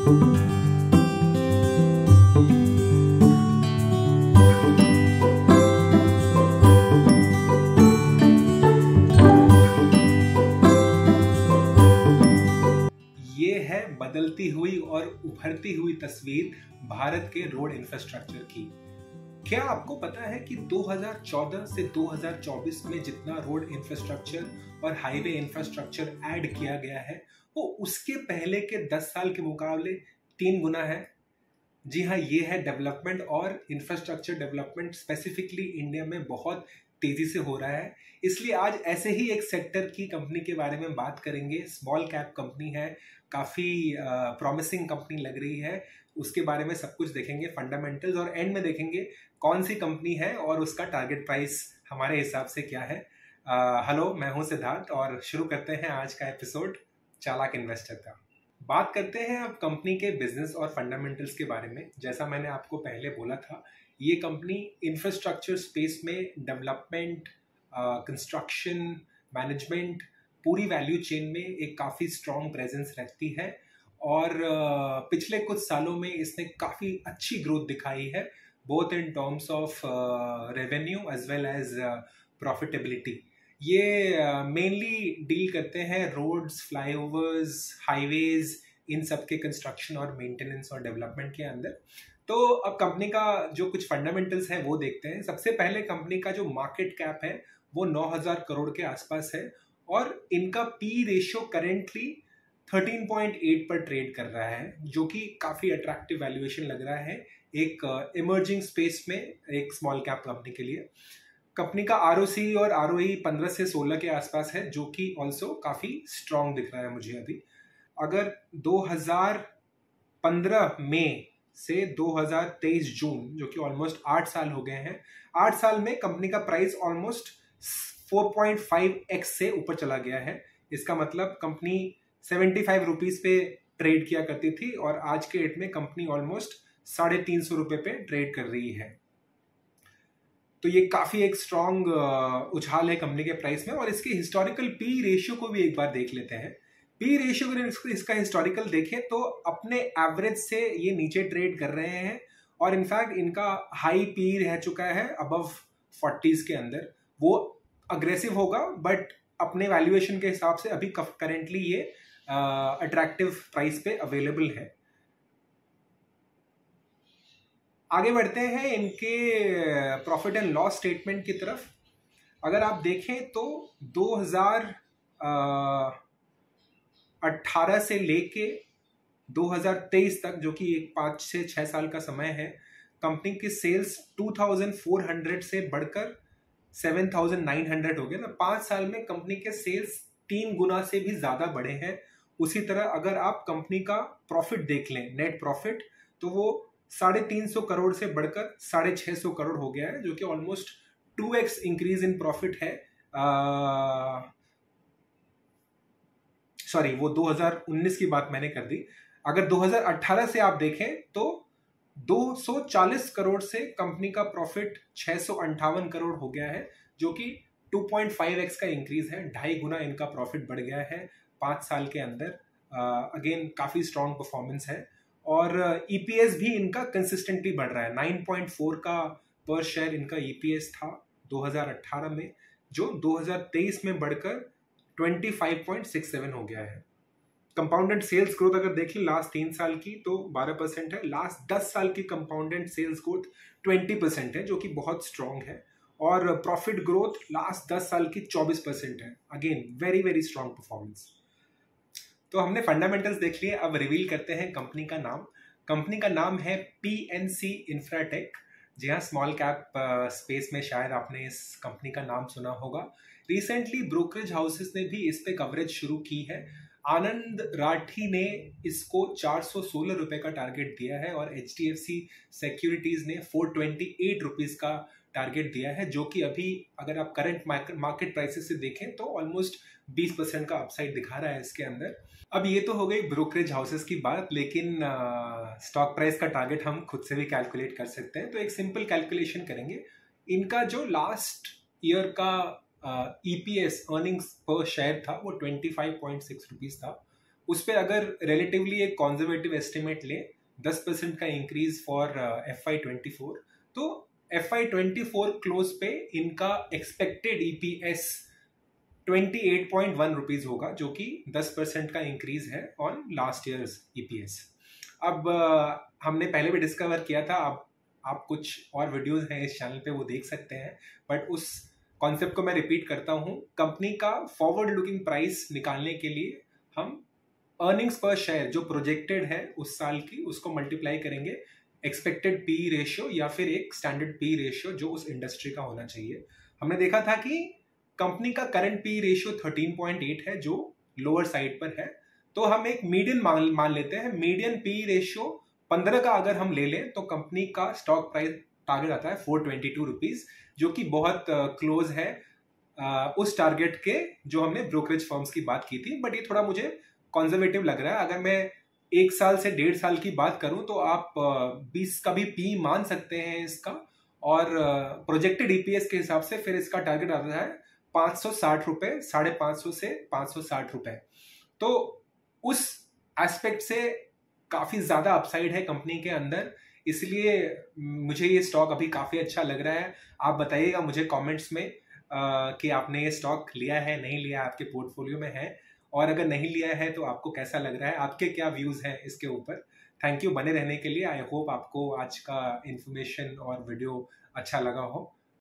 ये है बदलती हुई और उभरती हुई तस्वीर भारत के रोड इंफ्रास्ट्रक्चर की। क्या आपको पता है कि 2014 से 2024 में जितना रोड इंफ्रास्ट्रक्चर और हाईवे इंफ्रास्ट्रक्चर ऐड किया गया है वो उसके पहले के 10 साल के मुकाबले 3 गुना है। जी हाँ, ये है डेवलपमेंट, और इंफ्रास्ट्रक्चर डेवलपमेंट स्पेसिफिकली इंडिया में बहुत तेजी से हो रहा है। इसलिए आज ऐसे ही एक सेक्टर की कंपनी के बारे में बात करेंगे। स्मॉल कैप कंपनी है, काफ़ी प्रॉमिसिंग कंपनी लग रही है। उसके बारे में सब कुछ देखेंगे, फंडामेंटल्स, और एंड में देखेंगे कौन सी कंपनी है और उसका टारगेट प्राइस हमारे हिसाब से क्या है। हेलो, मैं हूं सिद्धार्थ और शुरू करते हैं आज का एपिसोड चालाक इन्वेस्टर का। बात करते हैं अब कंपनी के बिजनेस और फंडामेंटल्स के बारे में। जैसा मैंने आपको पहले बोला था, ये कंपनी इंफ्रास्ट्रक्चर स्पेस में डेवलपमेंट, कंस्ट्रक्शन, मैनेजमेंट, पूरी वैल्यू चेन में एक काफ़ी स्ट्रॉन्ग प्रेजेंस रखती है। और पिछले कुछ सालों में इसने काफ़ी अच्छी ग्रोथ दिखाई है, both in terms of revenue as well as profitability. ये मेनली डील करते हैं रोड्स, फ्लाईओवर्स, हाईवेज, इन सब के कंस्ट्रक्शन और मेंटेनेंस और डेवलपमेंट के अंदर। तो अब कंपनी का जो कुछ फंडामेंटल्स हैं वो देखते हैं। सबसे पहले कंपनी का जो मार्केट कैप है वो 9,000 करोड़ के आसपास है, और इनका पी रेशियो करेंटली 13.8 पर ट्रेड कर रहा है, जो कि काफ़ी अट्रैक्टिव वैल्यूएशन लग रहा है एक इमर्जिंग स्पेस में एक स्मॉल कैप कंपनी के लिए। कंपनी का आरओसी और आरओई 15 से 16 के आसपास है, जो कि ऑल्सो काफ़ी स्ट्रॉन्ग दिख रहा है मुझे अभी। अगर 2015 मई से 2023 जून, जो कि ऑलमोस्ट 8 साल हो गए हैं, 8 साल में कंपनी का प्राइस ऑलमोस्ट 4.5x से ऊपर चला गया है। इसका मतलब कंपनी 75 रुपीज पे ट्रेड किया करती थी और आज के डेट में कंपनी ऑलमोस्ट 350 रुपये पे ट्रेड कर रही है। तो ये काफ़ी एक स्ट्रॉन्ग उछाल है कंपनी के प्राइस में। और इसके हिस्टोरिकल पी रेशियो को भी एक बार देख लेते हैं। पी रेशियो अगर इसका हिस्टोरिकल देखें तो अपने एवरेज से ये नीचे ट्रेड कर रहे हैं, और इनफैक्ट इनका हाई पी रह चुका है अबव 40s के अंदर। वो अग्रेसिव होगा बट अपने वैल्यूएशन के हिसाब से अभी करेंटली ये अट्रैक्टिव प्राइस पे अवेलेबल है। आगे बढ़ते हैं इनके प्रॉफिट एंड लॉस स्टेटमेंट की तरफ। अगर आप देखें तो 2018 से लेके 2023 तक, जो कि एक 5 से 6 साल का समय है, कंपनी की सेल्स 2400 से बढ़कर 7,900 हो गया ना। 5 साल में कंपनी के सेल्स 3 गुना से भी ज्यादा बढ़े हैं। उसी तरह अगर आप कंपनी का प्रॉफिट देख लें, नेट प्रॉफिट, तो वो 350 करोड़ से बढ़कर 650 करोड़ हो गया है, जो कि almost 2x increase in profit है। सॉरी, वो 2019 की बात मैंने कर दी। अगर 2018 से आप देखें तो 240 करोड़ से कंपनी का प्रॉफिट 658 करोड़ हो गया है, जो कि 2.5x का इंक्रीज है। 2.5 गुना इनका प्रॉफिट बढ़ गया है 5 साल के अंदर। अगेन काफ़ी स्ट्रॉन्ग परफॉर्मेंस है। और ईपीएस भी इनका कंसिस्टेंटली बढ़ रहा है। 9.4 का पर शेयर इनका ईपीएस था 2018 में, जो 2023 में बढ़कर 25.67 हो गया है। कंपाउंडेड सेल्स ग्रोथ अगर देख लें लास्ट 3 साल की तो 12% है। लास्ट 10 साल की कंपाउंडेड सेल्स ग्रोथ 20% है, जो कि बहुत स्ट्रॉन्ग है। और प्रॉफिट ग्रोथ लास्ट 10 साल की 24% है। Again very very strong performance. तो हमने फंडामेंटल्स देख लिए, अब रिवील करते हैं कंपनी का नाम। कंपनी का नाम है पीएनसी इंफ्राटेक। जी हाँ, स्मॉल कैप स्पेस में शायद आपने इस कंपनी का नाम सुना होगा। रिसेंटली ब्रोकरेज हाउसेस ने भी इस पे कवरेज शुरू की है। आनंद राठी ने इसको 416 रुपए का टारगेट दिया है, और HDFC सिक्योरिटीज ने 428 रुपीज का टारगेट दिया है, जो कि अभी अगर आप करंट मार्केट प्राइसेस से देखें तो ऑलमोस्ट 20% का अपसाइड दिखा रहा है इसके अंदर। अब ये तो हो गई ब्रोकरेज हाउसेस की बात, लेकिन स्टॉक प्राइस का टारगेट हम खुद से भी कैलकुलेट कर सकते हैं। तो एक सिंपल कैलकुलेशन करेंगे। इनका जो लास्ट ईयर का EPS अर्निंग्स पर शेयर था वो 25.6 रुपीज था, उस पर अगर रिलेटिवली एक कॉन्जर्वेटिव एस्टिमेट ले 10% का इंक्रीज फॉर FY24, तो FY24 क्लोज पे इनका एक्सपेक्टेड EPS 28.1 रुपीज होगा, जो कि 10% का इंक्रीज है ऑन लास्ट ईयर्स EPS। अब हमने पहले भी डिस्कवर किया था, अब आप कुछ और वीडियोस हैं इस चैनल पे वो देख सकते हैं, बट उस कॉन्सेप्ट को मैं रिपीट करता हूँ। कंपनी का फॉरवर्ड लुकिंग प्राइस निकालने के लिए हम अर्निंग्स पर शेयर जो प्रोजेक्टेड है उस साल की, उसको मल्टीप्लाई करेंगे एक्सपेक्टेड पी रेशियो या फिर एक स्टैंडर्ड पी रेशियो जो उस इंडस्ट्री का होना चाहिए। हमने देखा था कि कंपनी का करंट पी रेशियो 13.8 है, जो लोअर साइड पर है। तो हम एक मीडियन मान लेते हैं। मीडियन पी रेशियो 15 का अगर हम ले लें तो कंपनी का स्टॉक प्राइस टारगेट आता है 422 रुपीज, जो कि बहुत क्लोज है उस टारगेट के जो हमने ब्रोकरेज फर्म्स की बात की थी। बट ये थोड़ा मुझे कंजर्वेटिव लग रहा है। अगर मैं 1 साल से 1.5 साल की बात करूं तो आप 20 का भी पी मान सकते हैं इसका, और प्रोजेक्टेड EPS के हिसाब से फिर इसका टारगेट आता है 560 रुपए, 550 से 560 रुपए। तो उस एस्पेक्ट से काफी ज्यादा अपसाइड है कंपनी के अंदर, इसलिए मुझे ये स्टॉक अभी काफी अच्छा लग रहा है। आप बताइएगा मुझे कमेंट्स में कि आपने ये स्टॉक लिया है, नहीं लिया, आपके पोर्टफोलियो में है, और अगर नहीं लिया है तो आपको कैसा लग रहा है, आपके क्या व्यूज हैं इसके ऊपर। थैंक यू बने रहने के लिए। आई होप आपको आज का इंफॉर्मेशन और वीडियो अच्छा लगा हो।